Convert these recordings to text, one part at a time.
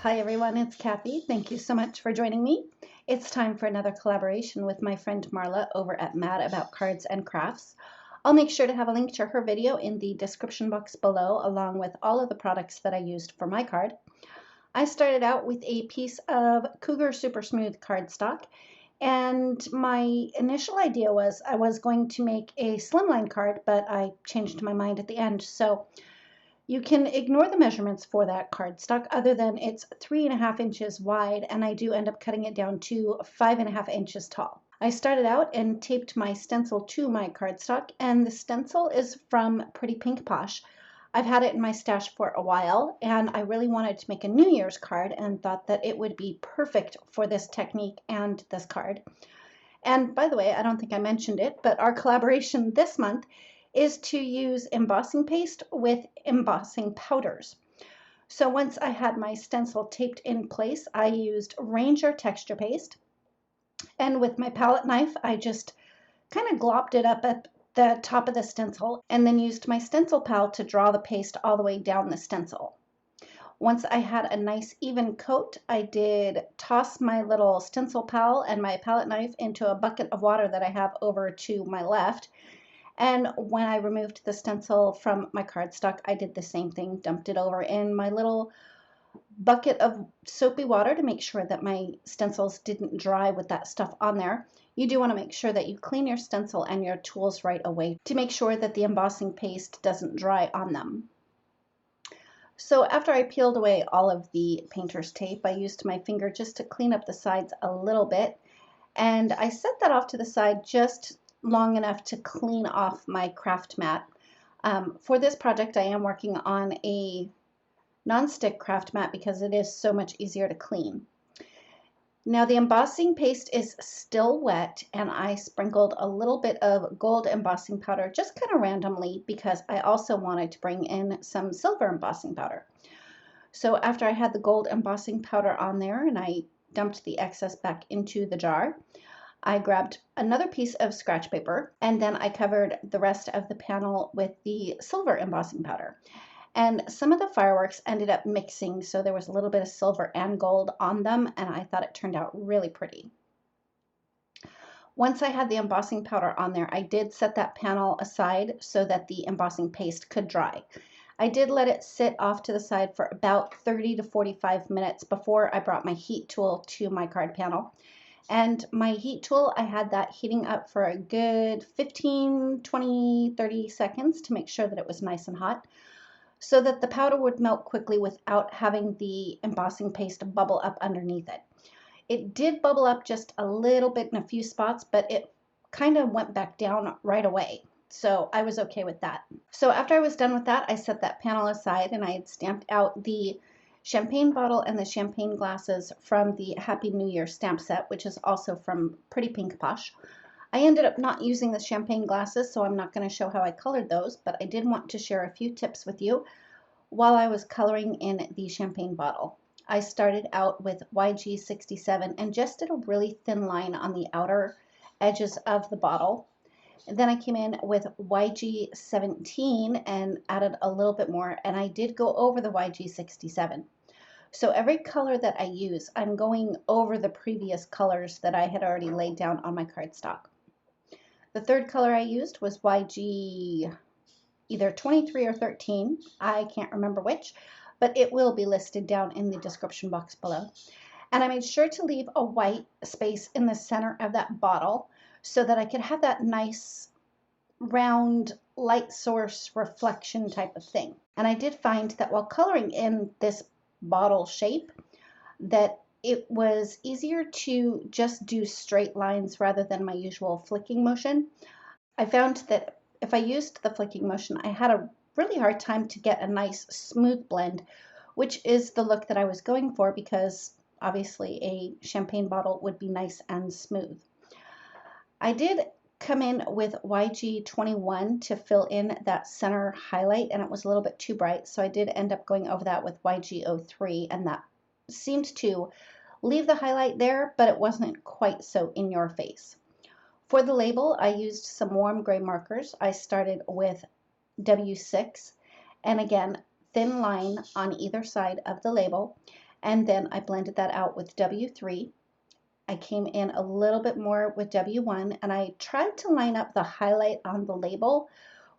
Hi everyone, it's Kathy. Thank you so much for joining me. It's time for another collaboration with my friend Marla over at Mad About Cards and Crafts. I'll make sure to have a link to her video in the description box below, along with all of the products that I used for my card. I started out with a piece of Cougar Super Smooth cardstock, and my initial idea was I was going to make a slimline card, but I changed my mind at the end. So you can ignore the measurements for that cardstock, other than it's 3.5 inches wide, and I do end up cutting it down to 5.5 inches tall. I started out and taped my stencil to my cardstock, and the stencil is from Pretty Pink Posh. I've had it in my stash for a while, and I really wanted to make a New Year's card and thought that it would be perfect for this technique and this card. And by the way, I don't think I mentioned it, but our collaboration this month is to use embossing paste with embossing powders. So once I had my stencil taped in place, I used Ranger texture paste, and with my palette knife I just kind of glopped it up at the top of the stencil and then used my Stencil Pal to draw the paste all the way down the stencil. Once I had a nice even coat, I did toss my little Stencil Pal and my palette knife into a bucket of water that I have over to my left. And when I removed the stencil from my cardstock, I did the same thing, dumped it over in my little bucket of soapy water to make sure that my stencils didn't dry with that stuff on there. You do want to make sure that you clean your stencil and your tools right away to make sure that the embossing paste doesn't dry on them. So after I peeled away all of the painter's tape, I used my finger just to clean up the sides a little bit, and I set that off to the side just long enough to clean off my craft mat. For this project I am working on a non-stick craft mat because it is so much easier to clean. Now the embossing paste is still wet, and I sprinkled a little bit of gold embossing powder just kind of randomly because I also wanted to bring in some silver embossing powder. So after I had the gold embossing powder on there and I dumped the excess back into the jar, I grabbed another piece of scratch paper, and then I covered the rest of the panel with the silver embossing powder. And some of the fireworks ended up mixing, so there was a little bit of silver and gold on them, and I thought it turned out really pretty. Once I had the embossing powder on there, I did set that panel aside so that the embossing paste could dry. I did let it sit off to the side for about 30 to 45 minutes before I brought my heat tool to my card panel. And my heat tool, I had that heating up for a good 15, 20, 30 seconds to make sure that it was nice and hot, so that the powder would melt quickly without having the embossing paste bubble up underneath it. It did bubble up just a little bit in a few spots, but it kind of went back down right away. So I was okay with that. So after I was done with that, I set that panel aside and I had stamped out the champagne bottle and the champagne glasses from the Happy New Year stamp set, which is also from Pretty Pink Posh. I ended up not using the champagne glasses, so I'm not going to show how I colored those, but I did want to share a few tips with you while I was coloring in the champagne bottle. I started out with YG67 and just did a really thin line on the outer edges of the bottle. And then I came in with YG17 and added a little bit more, and I did go over the YG67. So every color that I use, I'm going over the previous colors that I had already laid down on my cardstock. The third color I used was YG either 23 or 13. I can't remember which, but it will be listed down in the description box below. And I made sure to leave a white space in the center of that bottle so that I could have that nice round light source reflection type of thing. And I did find that while coloring in this bottle shape, that it was easier to just do straight lines rather than my usual flicking motion. I found that if I used the flicking motion, I had a really hard time to get a nice smooth blend, which is the look that I was going for because obviously a champagne bottle would be nice and smooth. I did come in with YG21 to fill in that center highlight, and it was a little bit too bright, so I did end up going over that with YG03, and that seemed to leave the highlight there, but it wasn't quite so in your face. For the label, I used some warm gray markers. I started with W6, and again, thin line on either side of the label, and then I blended that out with W3. I came in a little bit more with W1, and I tried to line up the highlight on the label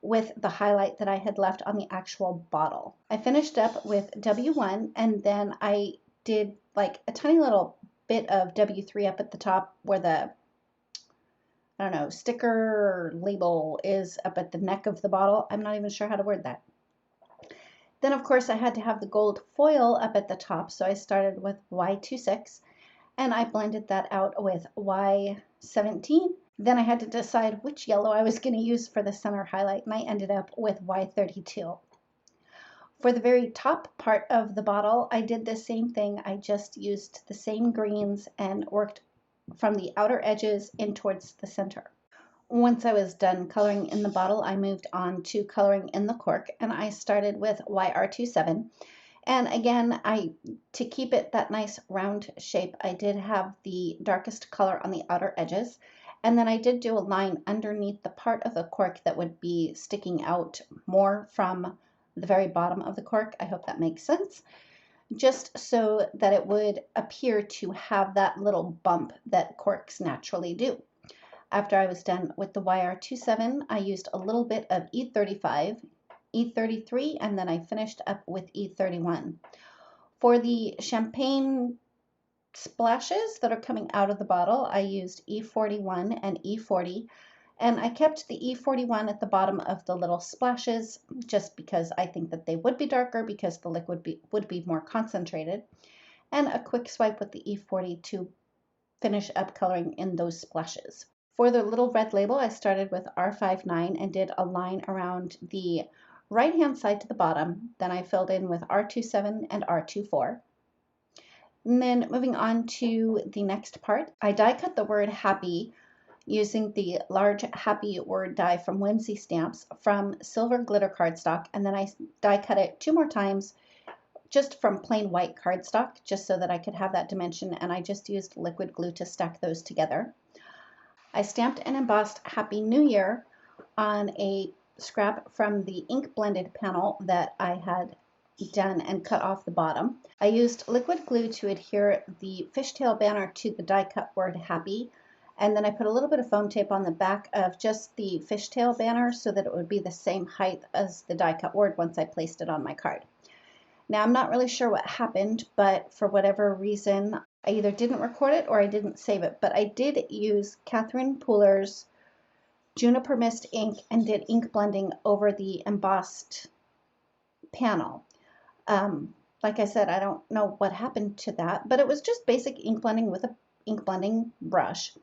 with the highlight that I had left on the actual bottle. I finished up with W1, and then I did like a tiny little bit of W3 up at the top where the, I don't know, sticker or label is up at the neck of the bottle. I'm not even sure how to word that. Then of course I had to have the gold foil up at the top, so I started with Y26 and I blended that out with Y17. Then I had to decide which yellow I was going to use for the center highlight, and I ended up with Y32. For the very top part of the bottle, I did the same thing. I just used the same greens and worked from the outer edges in towards the center. Once I was done coloring in the bottle, I moved on to coloring in the cork, and I started with YR27. And again, to keep it that nice round shape, I did have the darkest color on the outer edges. And then I did do a line underneath the part of the cork that would be sticking out more from the very bottom of the cork. I hope that makes sense. Just so that it would appear to have that little bump that corks naturally do. After I was done with the YR27, I used a little bit of E35, E33, and then I finished up with E31. For the champagne splashes that are coming out of the bottle, I used E41 and E40, and I kept the E41 at the bottom of the little splashes just because I think that they would be darker because the liquid would be more concentrated, and a quick swipe with the E40 to finish up coloring in those splashes. For the little red label, I started with R59 and did a line around the right-hand side to the bottom. Then I filled in with R27 and R24. And then moving on to the next part, I die cut the word happy using the large happy word die from Whimsy stamps from silver glitter cardstock, and then I die cut it 2 more times just from plain white cardstock just so that I could have that dimension, and I just used liquid glue to stack those together. I stamped and embossed Happy New Year on a scrap from the ink blended panel that I had done and cut off the bottom. I used liquid glue to adhere the fishtail banner to the die cut word happy, and then I put a little bit of foam tape on the back of just the fishtail banner so that it would be the same height as the die cut word once I placed it on my card. Now I'm not really sure what happened, but for whatever reason I either didn't record it or I didn't save it, but I did use Catherine Pooler's Juniper Mist ink and did ink blending over the embossed panel. Like I said, I don't know what happened to that, but it was just basic ink blending with an ink blending brush.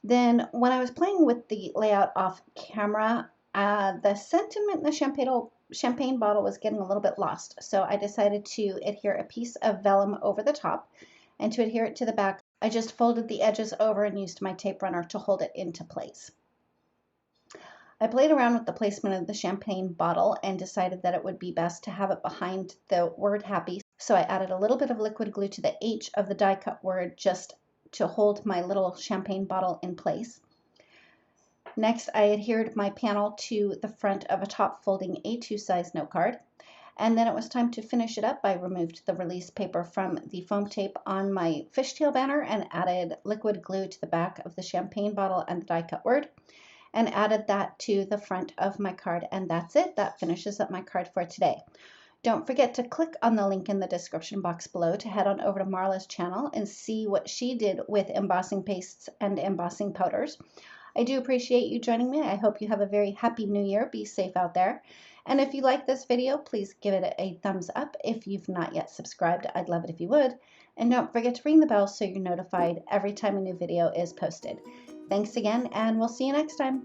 Then when I was playing with the layout off camera, the sentiment in the champagne bottle was getting a little bit lost, so I decided to adhere a piece of vellum over the top, and to adhere it to the back, I just folded the edges over and used my tape runner to hold it into place. I played around with the placement of the champagne bottle and decided that it would be best to have it behind the word happy, so I added a little bit of liquid glue to the H of the die cut word just to hold my little champagne bottle in place. Next, I adhered my panel to the front of a top folding A2 size note card, and then it was time to finish it up. I removed the release paper from the foam tape on my fishtail banner and added liquid glue to the back of the champagne bottle and the die cut word, and added that to the front of my card, and that's it. That finishes up my card for today. Don't forget to click on the link in the description box below to head on over to Marla's channel and see what she did with embossing pastes and embossing powders. I do appreciate you joining me. I hope you have a very happy new year. Be safe out there. And if you like this video, please give it a thumbs up. If you've not yet subscribed, I'd love it if you would. And don't forget to ring the bell so you're notified every time a new video is posted. Thanks again, and we'll see you next time.